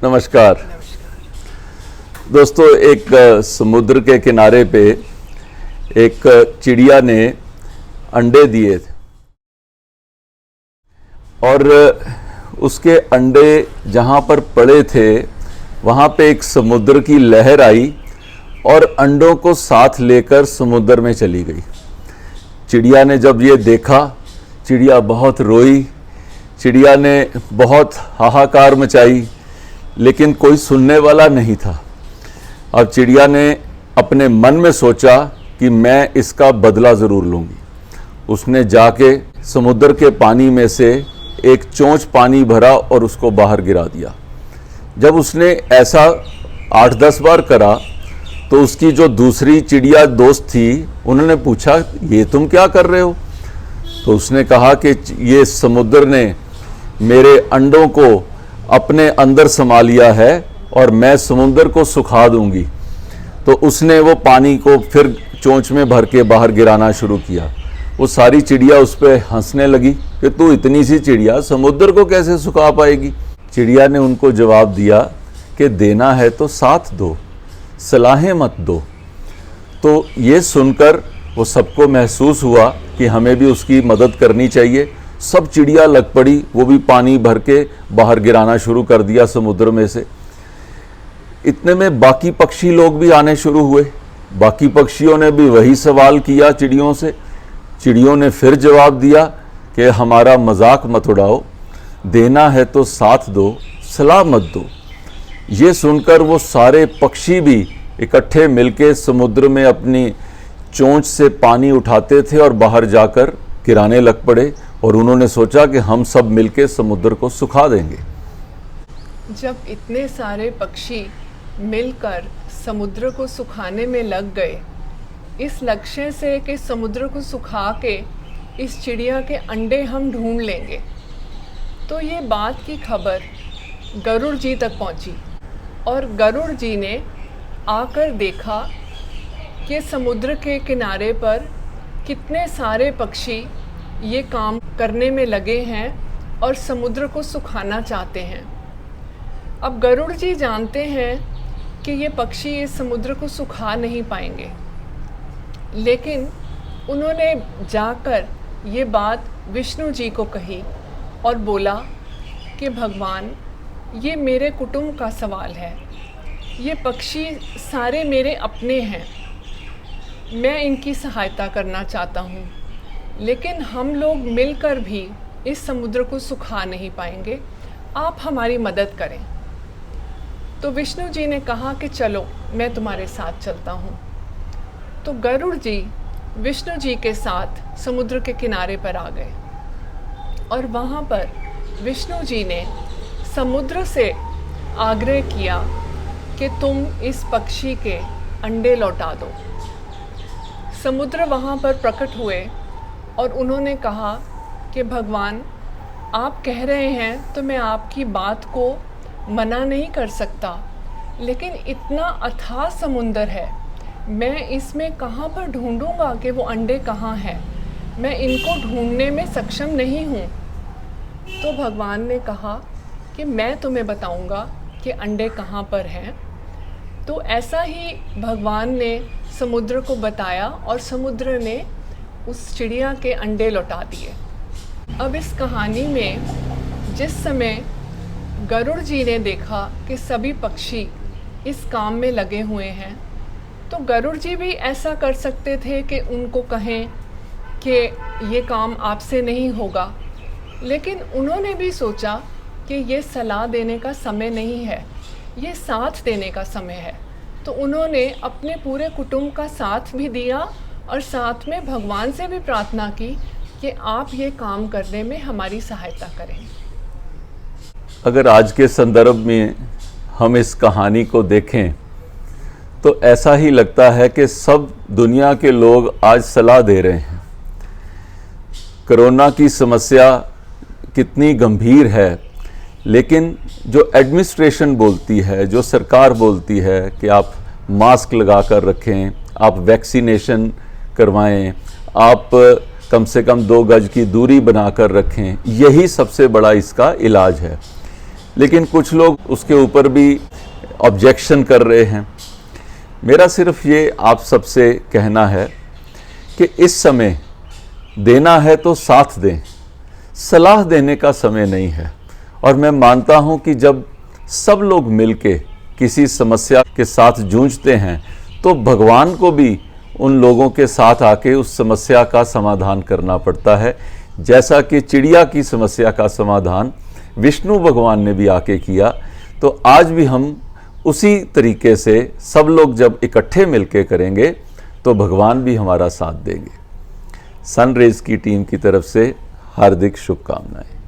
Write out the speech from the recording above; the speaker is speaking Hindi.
नमस्कार दोस्तों, एक समुद्र के किनारे पे एक चिड़िया ने अंडे दिए थे और उसके अंडे जहाँ पर पड़े थे वहाँ पे एक समुद्र की लहर आई और अंडों को साथ लेकर समुद्र में चली गई। चिड़िया ने जब ये देखा, चिड़िया बहुत रोई, चिड़िया ने बहुत हाहाकार मचाई, लेकिन कोई सुनने वाला नहीं था। अब चिड़िया ने अपने मन में सोचा कि मैं इसका बदला ज़रूर लूँगी। उसने जाके समुद्र के पानी में से एक चोंच पानी भरा और उसको बाहर गिरा दिया। जब उसने ऐसा 8-10 बार करा तो उसकी जो दूसरी चिड़िया दोस्त थी, उन्होंने पूछा, ये तुम क्या कर रहे हो? तो उसने कहा कि ये समुद्र ने मेरे अंडों को अपने अंदर समा लिया है और मैं समुद्र को सुखा दूंगी। तो उसने वो पानी को फिर चोंच में भर के बाहर गिराना शुरू किया। वो सारी चिड़िया उस पर हंसने लगी कि तू इतनी सी चिड़िया समुद्र को कैसे सुखा पाएगी। चिड़िया ने उनको जवाब दिया कि देना है तो साथ दो, सलाहें मत दो। तो ये सुनकर वो सबको महसूस हुआ कि हमें भी उसकी मदद करनी चाहिए। सब चिड़िया लग पड़ी, वो भी पानी भर के बाहर गिराना शुरू कर दिया समुद्र में से। इतने में बाकी पक्षी लोग भी आने शुरू हुए। बाकी पक्षियों ने भी वही सवाल किया चिड़ियों से। चिड़ियों ने फिर जवाब दिया कि हमारा मजाक मत उड़ाओ, देना है तो साथ दो, सलाह मत दो। ये सुनकर वो सारे पक्षी भी इकट्ठे मिलके समुद्र में अपनी चोंच से पानी उठाते थे और बाहर जाकर गिराने लग पड़े और उन्होंने सोचा कि हम सब मिलके समुद्र को सुखा देंगे। जब इतने सारे पक्षी मिलकर समुद्र को सुखाने में लग गए, इस लक्ष्य से कि समुद्र को सुखा के इस चिड़िया के अंडे हम ढूंढ लेंगे, तो ये बात की खबर गरुड़ जी तक पहुंची और गरुड़ जी ने आकर देखा कि समुद्र के किनारे पर कितने सारे पक्षी ये काम करने में लगे हैं और समुद्र को सुखाना चाहते हैं। अब गरुड़ जी जानते हैं कि ये पक्षी इस समुद्र को सुखा नहीं पाएंगे, लेकिन उन्होंने जाकर ये बात विष्णु जी को कही और बोला कि भगवान, ये मेरे कुटुंब का सवाल है, ये पक्षी सारे मेरे अपने हैं, मैं इनकी सहायता करना चाहता हूँ, लेकिन हम लोग मिलकर भी इस समुद्र को सुखा नहीं पाएंगे, आप हमारी मदद करें। तो विष्णु जी ने कहा कि चलो मैं तुम्हारे साथ चलता हूँ। तो गरुड़ जी विष्णु जी के साथ समुद्र के किनारे पर आ गए और वहाँ पर विष्णु जी ने समुद्र से आग्रह किया कि तुम इस पक्षी के अंडे लौटा दो। समुद्र वहाँ पर प्रकट हुए और उन्होंने कहा कि भगवान, आप कह रहे हैं तो मैं आपकी बात को मना नहीं कर सकता, लेकिन इतना अथाह समुंदर है, मैं इसमें कहाँ पर ढूंढूंगा कि वो अंडे कहाँ हैं, मैं इनको ढूंढने में सक्षम नहीं हूँ। तो भगवान ने कहा कि मैं तुम्हें बताऊँगा कि अंडे कहाँ पर हैं। तो ऐसा ही भगवान ने समुद्र को बताया और समुद्र ने उस चिड़िया के अंडे लौटा दिए। अब इस कहानी में जिस समय गरुड़ जी ने देखा कि सभी पक्षी इस काम में लगे हुए हैं, तो गरुड़ जी भी ऐसा कर सकते थे कि उनको कहें कि ये काम आपसे नहीं होगा, लेकिन उन्होंने भी सोचा कि ये सलाह देने का समय नहीं है, ये साथ देने का समय है। तो उन्होंने अपने पूरे कुटुंब का साथ भी दिया और साथ में भगवान से भी प्रार्थना की कि आप ये काम करने में हमारी सहायता करें। अगर आज के संदर्भ में हम इस कहानी को देखें तो ऐसा ही लगता है कि सब दुनिया के लोग आज सलाह दे रहे हैं। कोरोना की समस्या कितनी गंभीर है, लेकिन जो एडमिनिस्ट्रेशन बोलती है, जो सरकार बोलती है कि आप मास्क लगा कर रखें, आप वैक्सीनेशन करवाएं, आप कम से कम 2 गज की दूरी बनाकर रखें, यही सबसे बड़ा इसका इलाज है। लेकिन कुछ लोग उसके ऊपर भी ऑब्जेक्शन कर रहे हैं। मेरा सिर्फ ये आप सबसे कहना है कि इस समय देना है तो साथ दें, सलाह देने का समय नहीं है। और मैं मानता हूं कि जब सब लोग मिलके किसी समस्या के साथ जूझते हैं तो भगवान को भी उन लोगों के साथ आके उस समस्या का समाधान करना पड़ता है। जैसा कि चिड़िया की समस्या का समाधान विष्णु भगवान ने भी आके किया, तो आज भी हम उसी तरीके से सब लोग जब इकट्ठे मिलके करेंगे तो भगवान भी हमारा साथ देंगे। सनरेज की टीम की तरफ से हार्दिक शुभकामनाएं।